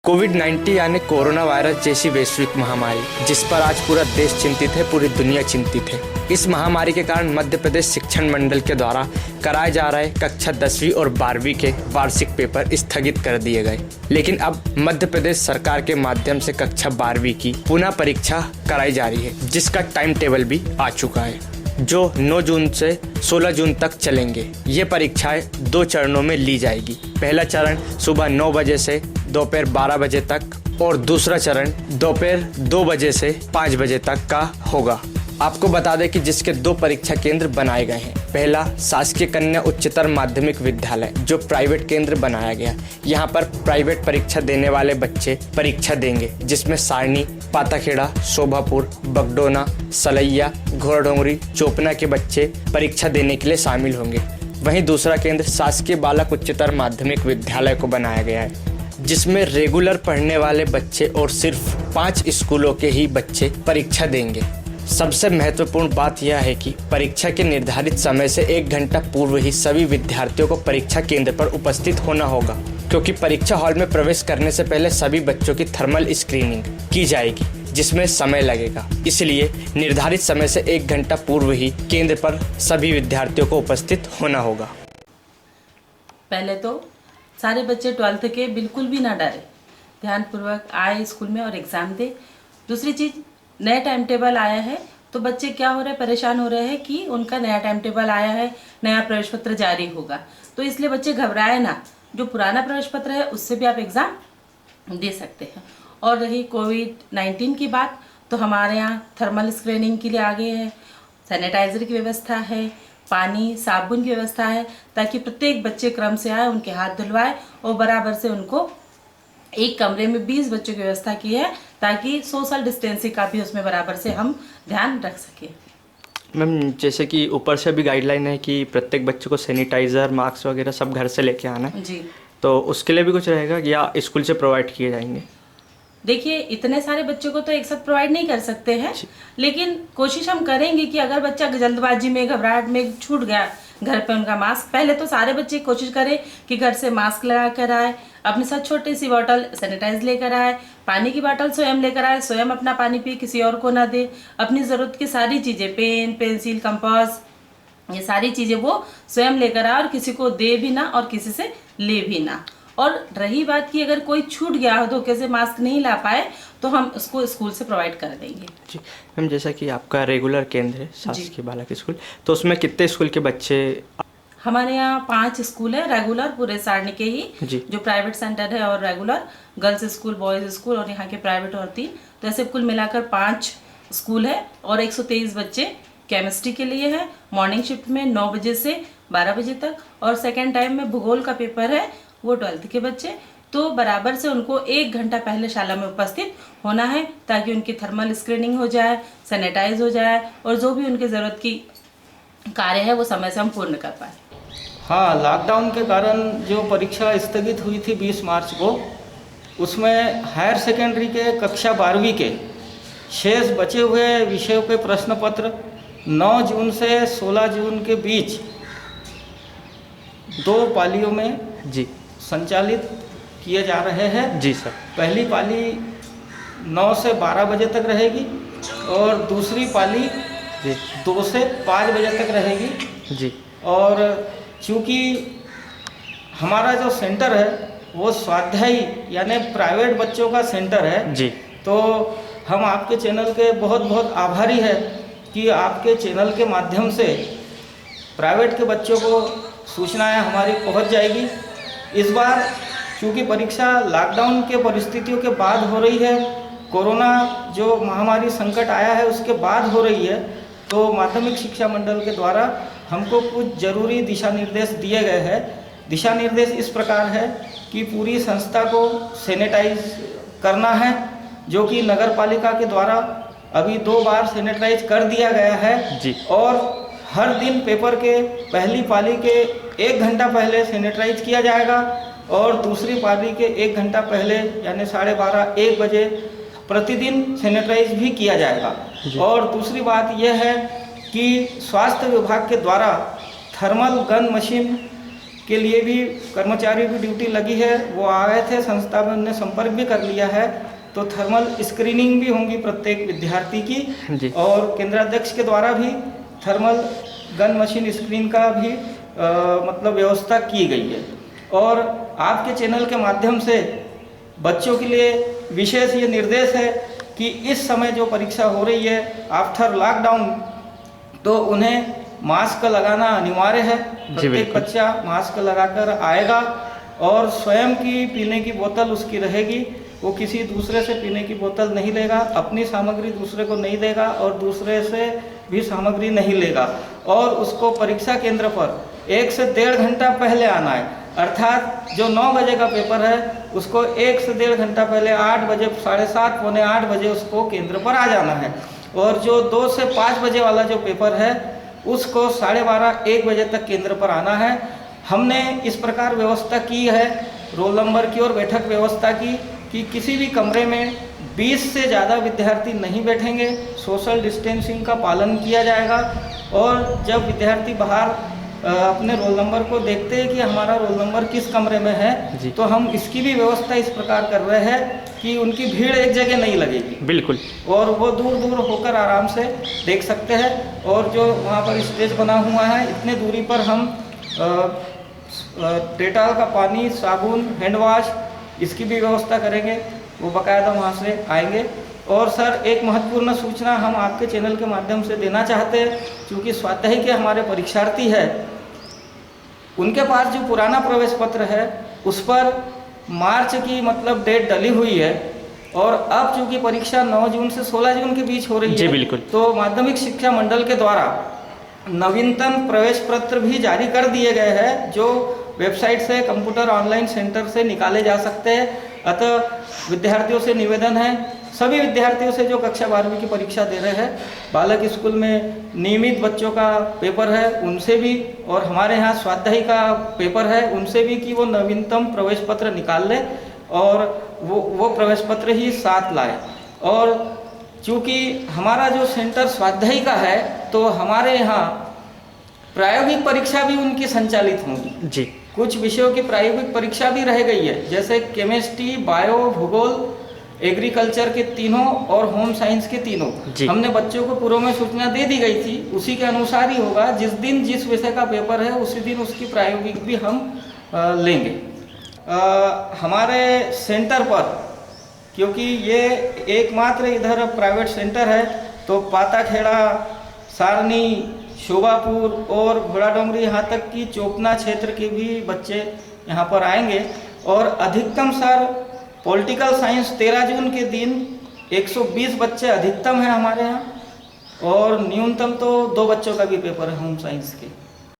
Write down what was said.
कोविड-19 यानी corona virus जैसी वैश्विक महामारी, जिस पर आज पूरा देश चिंतित है, पूरी दुनिया चिंतित है। इस महामारी के कारण मध्य प्रदेश शिक्षण मंडल के द्वारा कराए जा रहे कक्षा 10वीं और 12वीं के वार्षिक पेपर स्थगित कर दिए गए। लेकिन अब मध्य प्रदेश सरकार के माध्यम से कक्षा 12वीं की पुनः परीक्षा कराई जा रही है, जिसका टाइम टेबल भी आ चुका है, जो 9 जून से 16 जून तक चलेंगे। ये परीक्षाएं 2 चरणों में ली जाएगी। पहला चरण सुबह 9 बजे से दोपहर 12 बजे तक और दूसरा चरण दोपहर 2 बजे से 5 बजे तक का होगा। आपको बता दें कि जिसके 2 परीक्षा केंद्र बनाए गए हैं। पहला शासकीय कन्या उच्चतर माध्यमिक विद्यालय, जो प्राइवेट केंद्र बनाया गया। यहाँ पर प्राइवेट परीक्षा देने वाले बच्चे परीक्षा देंगे, जिसमें सारनी, पाताखेड़ा, शोभापुर, बगडोना, सलैया, घोड़ाडोंगरी, चोपना के बच्चे परीक्षा देने के लिए शामिल होंगे। वहीं दूसरा केंद्र शासकीय बालक उच्चतर माध्यमिक विद्यालय को बनाया गया है, जिसमें रेगुलर पढ़ने वाले बच्चे और सिर्फ 5 स्कूलों के ही बच्चे परीक्षा देंगे। सबसे महत्वपूर्ण बात यह है कि परीक्षा के निर्धारित समय से 1 घंटा पूर्व ही सभी विद्यार्थियों को परीक्षा केंद्र पर उपस्थित होना होगा, क्योंकि परीक्षा हॉल में प्रवेश करने से पहले सभी बच्चों की थर्मल स्क्रीनिंग की जाएगी, जिसमें समय लगेगा। इसलिए निर्धारित समय से 1 घंटा पूर्व ही केंद्र पर सभी विद्यार्थियों को उपस्थित होना होगा। पहले तो सारे बच्चे 12th के बिल्कुल भी ना डरे, ध्यानपूर्वक आए स्कूल में और एग्ज़ाम दे। दूसरी चीज़, नया टाइम टेबल आया है तो बच्चे क्या हो रहे हैं, परेशान हो रहे हैं कि उनका नया टाइम टेबल आया है, नया प्रवेश पत्र जारी होगा, तो इसलिए बच्चे घबराए ना। जो पुराना प्रवेश पत्र है उससे भी आप एग्ज़ाम दे सकते हैं। और रही कोविड-19 की बात, तो हमारे यहाँ थर्मल स्क्रीनिंग के लिए आगे है, सैनिटाइज़र की व्यवस्था है, पानी साबुन की व्यवस्था है, ताकि प्रत्येक बच्चे क्रम से आए, उनके हाथ धुलवाए और बराबर से उनको एक कमरे में 20 बच्चों की व्यवस्था की है, ताकि सोशल डिस्टेंसिंग का भी उसमें बराबर से हम ध्यान रख सकें। मैम, जैसे कि ऊपर से भी गाइडलाइन है कि प्रत्येक बच्चे को सैनिटाइज़र, मास्क वगैरह सब घर से लेके आना है जी, तो उसके लिए भी कुछ रहेगा या स्कूल से प्रोवाइड किए जाएंगे? देखिए, इतने सारे बच्चों को तो एक साथ प्रोवाइड नहीं कर सकते हैं, लेकिन कोशिश हम करेंगे कि अगर बच्चा जल्दबाजी में, घबराहट में छूट गया घर पे उनका मास्क, पहले तो सारे बच्चे कोशिश करें कि घर से मास्क लगा कर आए, अपने साथ छोटी सी बॉटल सैनिटाइज लेकर आए, पानी की बॉटल स्वयं लेकर आए, स्वयं अपना पानी पिए, किसी और को ना दे। अपनी ज़रूरत की सारी चीज़ें, पेन, पेंसिल, कंपास, ये सारी चीज़ें वो स्वयं लेकर आए और किसी को दे भी ना और किसी से ले भी ना। और रही बात कि अगर कोई छूट गया हो, धोखे से मास्क नहीं ला पाए, तो हम उसको स्कूल से प्रोवाइड कर देंगे। जी मैम, जैसा कि आपका रेगुलर केंद्र है शासकीय बालक स्कूल, तो उसमें कितने स्कूल के बच्चे? हमारे यहाँ 5 स्कूल है रेगुलर, पूरे सारणी के ही, जो प्राइवेट सेंटर है और regular, girls school, boys school और यहाँ के प्राइवेट और 3, तो ऐसे कुल मिलाकर 5 स्कूल है। और 123 बच्चे केमिस्ट्री के लिए है, मॉर्निंग शिफ्ट में 9 बजे से 12 बजे तक, और सेकेंड टाइम में भूगोल का पेपर है, वो 12th के बच्चे। तो बराबर से उनको 1 घंटा पहले शाला में उपस्थित होना है, ताकि उनकी थर्मल स्क्रीनिंग हो जाए, सैनिटाइज हो जाए और जो भी उनकी ज़रूरत की कार्य है वो समय से हम पूर्ण कर पाए। हाँ, लॉकडाउन के कारण जो परीक्षा स्थगित हुई थी 20 मार्च को, उसमें हायर सेकेंडरी के कक्षा 12वीं के शेष बचे हुए विषयों के प्रश्न पत्र 9 जून से 16 जून के बीच 2 पालियों में जी संचालित किए जा रहे हैं। जी सर। पहली पाली 9 से 12 बजे तक रहेगी और दूसरी पाली 2 से 5 बजे तक रहेगी। जी। और चूँकि हमारा जो सेंटर है वो स्वाध्यायी यानी प्राइवेट बच्चों का सेंटर है जी, तो हम आपके चैनल के बहुत बहुत आभारी है कि आपके चैनल के माध्यम से प्राइवेट के बच्चों को सूचनाएं हमारी पहुंच जाएगी। इस बार चूँकि परीक्षा लॉकडाउन के परिस्थितियों के बाद हो रही है, कोरोना जो महामारी संकट आया है उसके बाद हो रही है, तो माध्यमिक शिक्षा मंडल के द्वारा हमको कुछ जरूरी दिशा निर्देश दिए गए हैं। दिशा निर्देश इस प्रकार है कि पूरी संस्था को सैनिटाइज करना है, जो कि नगर पालिका के द्वारा अभी 2 बार सैनिटाइज कर दिया गया है जी। और हर दिन पेपर के पहली पाली के 1 घंटा पहले सैनिटाइज किया जाएगा और दूसरी पाली के 1 घंटा पहले यानी 12:30 1 बजे प्रतिदिन सैनिटाइज भी किया जाएगा। और दूसरी बात यह है कि स्वास्थ्य विभाग के द्वारा थर्मल गन मशीन के लिए भी कर्मचारियों की ड्यूटी लगी है, वो आए थे, संस्था में उन्होंने संपर्क भी कर लिया है। तो थर्मल स्क्रीनिंग भी होंगी प्रत्येक विद्यार्थी की, और केंद्राध्यक्ष के द्वारा भी थर्मल गन मशीन स्क्रीन का भी मतलब व्यवस्था की गई है। और आपके चैनल के माध्यम से बच्चों के लिए विशेष ये निर्देश है कि इस समय जो परीक्षा हो रही है आफ्टर लॉकडाउन, तो उन्हें मास्क लगाना अनिवार्य है। प्रत्येक बच्चा मास्क लगाकर आएगा और स्वयं की पीने की बोतल उसकी रहेगी, वो किसी दूसरे से पीने की बोतल नहीं लेगा, अपनी सामग्री दूसरे को नहीं देगा और दूसरे से भी सामग्री नहीं लेगा। और उसको परीक्षा केंद्र पर 1 से 1.5 घंटा पहले आना है, अर्थात जो 9 बजे का पेपर है उसको 1 से 1.5 घंटा पहले 8 बजे, 7:30, पौने 8 बजे उसको केंद्र पर आ जाना है। और जो 2 से 5 बजे वाला जो पेपर है उसको 12:30, 1 बजे तक केंद्र पर आना है। हमने इस प्रकार व्यवस्था की है रोल नंबर की और बैठक व्यवस्था की कि किसी भी कमरे में 20 से ज़्यादा विद्यार्थी नहीं बैठेंगे, सोशल डिस्टेंसिंग का पालन किया जाएगा। और जब विद्यार्थी बाहर अपने रोल नंबर को देखते हैं कि हमारा रोल नंबर किस कमरे में है, तो हम इसकी भी व्यवस्था इस प्रकार कर रहे हैं कि उनकी भीड़ एक जगह नहीं लगेगी, बिल्कुल, और वो दूर दूर होकर आराम से देख सकते हैं। और जो वहाँ पर स्टेज बना हुआ है, इतने दूरी पर हम डेटॉल का पानी, साबुन, हैंड वॉश, इसकी भी व्यवस्था करेंगे, वो बाकायदा वहाँ से आएंगे। और सर, एक महत्वपूर्ण सूचना हम आपके चैनल के माध्यम से देना चाहते हैं, क्योंकि स्वाध्याय के हमारे परीक्षार्थी हैं, उनके पास जो पुराना प्रवेश पत्र है उस पर मार्च की मतलब डेट डली हुई है, और अब चूँकि परीक्षा 9 जून से 16 जून के बीच हो रही है, बिल्कुल, तो माध्यमिक शिक्षा मंडल के द्वारा नवीनतम प्रवेश पत्र भी जारी कर दिए गए हैं, जो वेबसाइट से, कंप्यूटर ऑनलाइन सेंटर से निकाले जा सकते हैं। अतः विद्यार्थियों से निवेदन है, सभी विद्यार्थियों से जो कक्षा 12वीं की परीक्षा दे रहे हैं, बालक स्कूल में नियमित बच्चों का पेपर है उनसे भी, और हमारे यहाँ स्वाध्याय का पेपर है उनसे भी, कि वो नवीनतम प्रवेश पत्र निकाल लें और वो प्रवेश पत्र ही साथ लाए। और चूँकि हमारा जो सेंटर स्वाध्याय का है, तो हमारे यहाँ प्रायोगिक परीक्षा भी उनकी संचालित होंगी जी। कुछ विषयों की प्रायोगिक परीक्षा भी रह गई है, जैसे केमिस्ट्री, बायो, भूगोल, एग्रीकल्चर के तीनों और होम साइंस के तीनों। हमने बच्चों को पूर्व में सूचना दे दी गई थी, उसी के अनुसार ही होगा। जिस दिन जिस विषय का पेपर है उसी दिन उसकी प्रायोगिक भी हम लेंगे। हमारे सेंटर पर, क्योंकि ये एकमात्र इधर प्राइवेट सेंटर है, तो पाताखेड़ा, सारनी, शोभापुर और घोड़ाडोंगरी, यहाँ तक कि चोपना क्षेत्र के भी बच्चे यहाँ पर आएंगे। और अधिकतम सर पॉलिटिकल साइंस 13 जून के दिन 120 बच्चे अधिकतम हैं हमारे यहाँ, और न्यूनतम तो 2 बच्चों का भी पेपर है होम साइंस के।